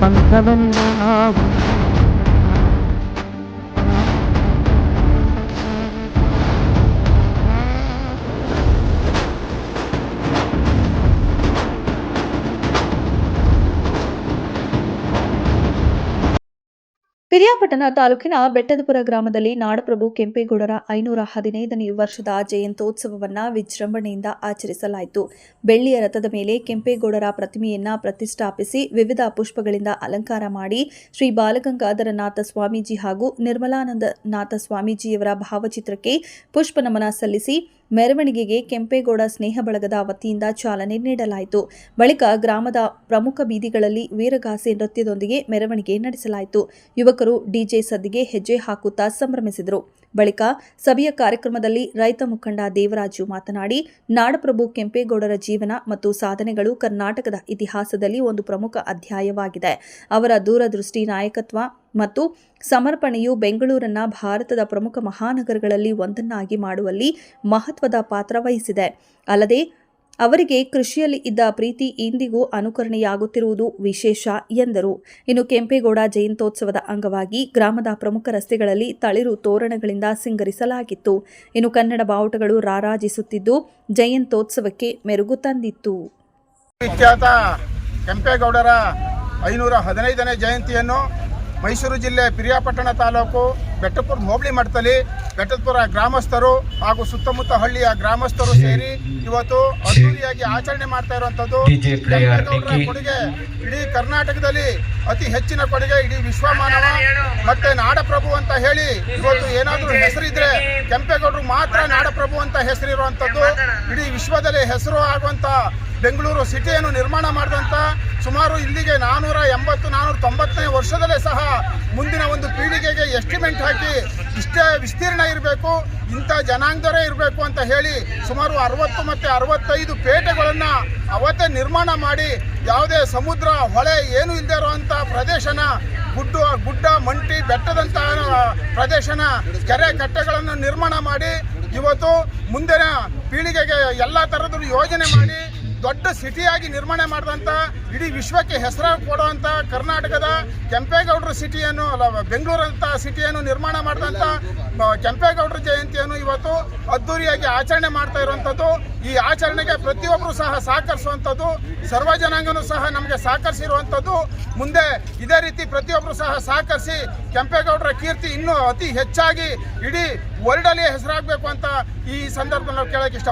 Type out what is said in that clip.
ಪಂಕವೆಲ್ಲ ಪಿರಿಯಾಪಟ್ಟಣ ತಾಲೂಕಿನ ಬೆಟ್ಟದಪುರ ಗ್ರಾಮದಲ್ಲಿ ನಾಡಪ್ರಭು ಕೆಂಪೇಗೌಡರ 515ನೇ ವರ್ಷದ ಜಯಂತ್ಯೋತ್ಸವವನ್ನು ವಿಜೃಂಭಣೆಯಿಂದ ಆಚರಿಸಲಾಯಿತು. ಬೆಳ್ಳಿಯ ರಥದ ಮೇಲೆ ಕೆಂಪೇಗೌಡರ ಪ್ರತಿಮೆಯನ್ನ ಪ್ರತಿಷ್ಠಾಪಿಸಿ ವಿವಿಧ ಪುಷ್ಪಗಳಿಂದ ಅಲಂಕಾರ ಮಾಡಿ ಶ್ರೀ ಬಾಲಗಂಗಾಧರನಾಥ ಸ್ವಾಮೀಜಿ ಹಾಗೂ ನಿರ್ಮಲಾನಂದನಾಥ ಸ್ವಾಮೀಜಿಯವರ ಭಾವಚಿತ್ರಕ್ಕೆ ಪುಷ್ಪ ನಮನ ಸಲ್ಲಿಸಿ ಮೆರವಣಿಗೆಗೆ ಕೆಂಪೇಗೌಡ ಸ್ನೇಹ ಬಳಗದ ವತಿಯಿಂದ ಚಾಲನೆ ನೀಡಲಾಯಿತು. ಬಳಿಕ ಗ್ರಾಮದ ಪ್ರಮುಖ ಬೀದಿಗಳಲ್ಲಿ ವೀರಗಾಸೆ ನೃತ್ಯದೊಂದಿಗೆ ಮೆರವಣಿಗೆ ನಡೆಸಲಾಯಿತು. ಯುವಕರು ಡಿಜೆ ಸದ್ದಿಗೆ ಹೆಜ್ಜೆ ಹಾಕುತ್ತಾ ಸಂಭ್ರಮಿಸಿದರು. ಬಳಿಕ ಸಭೆಯ ಕಾರ್ಯಕ್ರಮದಲ್ಲಿ ರೈತ ಮುಖಂಡ ದೇವರಾಜು ಮಾತನಾಡಿ, ನಾಡಪ್ರಭು ಕೆಂಪೇಗೌಡರ ಜೀವನ ಮತ್ತು ಸಾಧನೆಗಳು ಕರ್ನಾಟಕದ ಇತಿಹಾಸದಲ್ಲಿ ಒಂದು ಪ್ರಮುಖ ಅಧ್ಯಾಯವಾಗಿದೆ. ಅವರ ದೂರದೃಷ್ಟಿ, ನಾಯಕತ್ವ ಮತ್ತು ಸಮರ್ಪಣೆಯು ಬೆಂಗಳೂರನ್ನ ಭಾರತದ ಪ್ರಮುಖ ಮಹಾನಗರಗಳಲ್ಲಿ ಒಂದನ್ನಾಗಿ ಮಾಡುವಲ್ಲಿ ಮಹತ್ವದ ಪಾತ್ರ ವಹಿಸಿದೆ. ಅಲ್ಲದೆ ಅವರಿಗೆ ಕೃಷಿಯಲ್ಲಿ ಇದ್ದ ಪ್ರೀತಿ ಇಂದಿಗೂ ಅನುಕರಣೆಯಾಗುತ್ತಿರುವುದು ವಿಶೇಷ ಎಂದರು. ಇನ್ನು ಕೆಂಪೇಗೌಡ ಜಯಂತ್ಯೋತ್ಸವದ ಅಂಗವಾಗಿ ಗ್ರಾಮದ ಪ್ರಮುಖ ರಸ್ತೆಗಳಲ್ಲಿ ತಳಿರು ತೋರಣಗಳಿಂದ ಸಿಂಗರಿಸಲಾಗಿತ್ತು. ಇನ್ನು ಕನ್ನಡ ಬಾವುಟಗಳು ರಾರಾಜಿಸುತ್ತಿದ್ದು ಜಯಂತ್ಯೋತ್ಸವಕ್ಕೆ ಮೆರುಗು ತಂದಿತ್ತು. ವಿಖ್ಯಾತ ಕೆಂಪೇಗೌಡರ 515ನೇ ಜಯಂತಿಯನ್ನು ಮೈಸೂರು ಜಿಲ್ಲೆ ಪಿರಿಯಾಪಟ್ಟಣ ತಾಲೂಕು ಬೆಟ್ಟಪುರದ ಹೋಬಳಿ ಮಟ್ಟದಲ್ಲಿ ಬೆಟ್ಟದಪುರ ಗ್ರಾಮಸ್ಥರು ಹಾಗೂ ಸುತ್ತಮುತ್ತ ಹಳ್ಳಿಯ ಗ್ರಾಮಸ್ಥರು ಸೇರಿ ಇವತ್ತು ಅದ್ದೂರಿಯಾಗಿ ಆಚರಣೆ ಮಾಡ್ತಾ ಇರುವಂತದ್ದು. ಕೊಡುಗೆ ಇಡೀ ಕರ್ನಾಟಕದಲ್ಲಿ ಅತಿ ಹೆಚ್ಚಿನ ಕೊಡುಗೆ, ಇಡೀ ವಿಶ್ವಮಾನವ ಮತ್ತೆ ನಾಡಪ್ರಭು ಅಂತ ಹೇಳಿ ಇವತ್ತು ಏನಾದರೂ ಹೆಸರಿದ್ರೆ ಕೆಂಪೇಗೌಡರು ಮಾತ್ರ ನಾಡಪ್ರಭು ಅಂತ ಹೆಸರಿರುವಂತದ್ದು. ಇಡೀ ವಿಶ್ವದಲ್ಲಿ ಹೆಸರು ಆಗುವಂತ ಬೆಂಗಳೂರು ಸಿಟಿಯನ್ನು ನಿರ್ಮಾಣ ಮಾಡಿದಂಥ ಸುಮಾರು ಇಲ್ಲಿಗೆ 480-490ನೇ ವರ್ಷದಲ್ಲೇ ಸಹ ಮುಂದಿನ ಒಂದು ಪೀಳಿಗೆಗೆ ಎಸ್ಟಿಮೇಟ್ ಹಾಕಿ ಇಷ್ಟೇ ವಿಸ್ತೀರ್ಣ ಇರಬೇಕು, ಇಂಥ ಜನಾಂಗದವರೇ ಇರಬೇಕು ಅಂತ ಹೇಳಿ ಸುಮಾರು 60 ಮತ್ತು 65 ಪೇಟೆಗಳನ್ನು ಅವತ್ತೇ ನಿರ್ಮಾಣ ಮಾಡಿ ಯಾವುದೇ ಸಮುದ್ರ ಹೊಳೆ ಏನು ಇಲ್ಲದೆ ಇರುವಂಥ ಪ್ರದೇಶನ ಗುಡ್ಡ ಮಂಟಿ ಬೆಟ್ಟದಂಥ ಪ್ರದೇಶನ ಕೆರೆ ಕಟ್ಟೆಗಳನ್ನು ನಿರ್ಮಾಣ ಮಾಡಿ ಇವತ್ತು ಮುಂದಿನ ಪೀಳಿಗೆಗೆ ಎಲ್ಲ ಥರದ್ದು ಯೋಜನೆ ಮಾಡಿ ದೊಡ್ಡ ಸಿಟಿಯಾಗಿ ನಿರ್ಮಾಣ ಮಾಡಿದಂಥ ಇಡೀ ವಿಶ್ವಕ್ಕೆ ಹೆಸರು ಕೊಡುವಂಥ ಕರ್ನಾಟಕದ ಕೆಂಪೇಗೌಡರ ಸಿಟಿಯನ್ನು ಬೆಂಗಳೂರಂಥ ಸಿಟಿಯನ್ನು ನಿರ್ಮಾಣ ಮಾಡಿದಂಥ ಕೆಂಪೇಗೌಡರ ಜಯಂತಿಯನ್ನು ಇವತ್ತು ಅದ್ದೂರಿಯಾಗಿ ಆಚರಣೆ ಮಾಡ್ತಾ ಇರುವಂಥದ್ದು. ಈ ಆಚರಣೆಗೆ ಪ್ರತಿಯೊಬ್ಬರು ಸಹ ಸಹಕರಿಸುವಂಥದ್ದು, ಸರ್ವ ಜನಾಂಗನೂ ಸಹ ನಮಗೆ ಸಹಕರಿಸಿರುವಂಥದ್ದು. ಮುಂದೆ ಇದೇ ರೀತಿ ಪ್ರತಿಯೊಬ್ಬರು ಸಹ ಸಹಕರಿಸಿ ಕೆಂಪೇಗೌಡರ ಕೀರ್ತಿ ಇನ್ನೂ ಅತಿ ಹೆಚ್ಚಾಗಿ ಇಡೀ ವರ್ಲ್ಡಲ್ಲಿ ಹೆಸರಾಗಬೇಕು ಅಂತ ಈ ಸಂದರ್ಭದಲ್ಲಿ ನಾವು ಕೇಳೋಕ್ಕೆ ಇಷ್ಟ.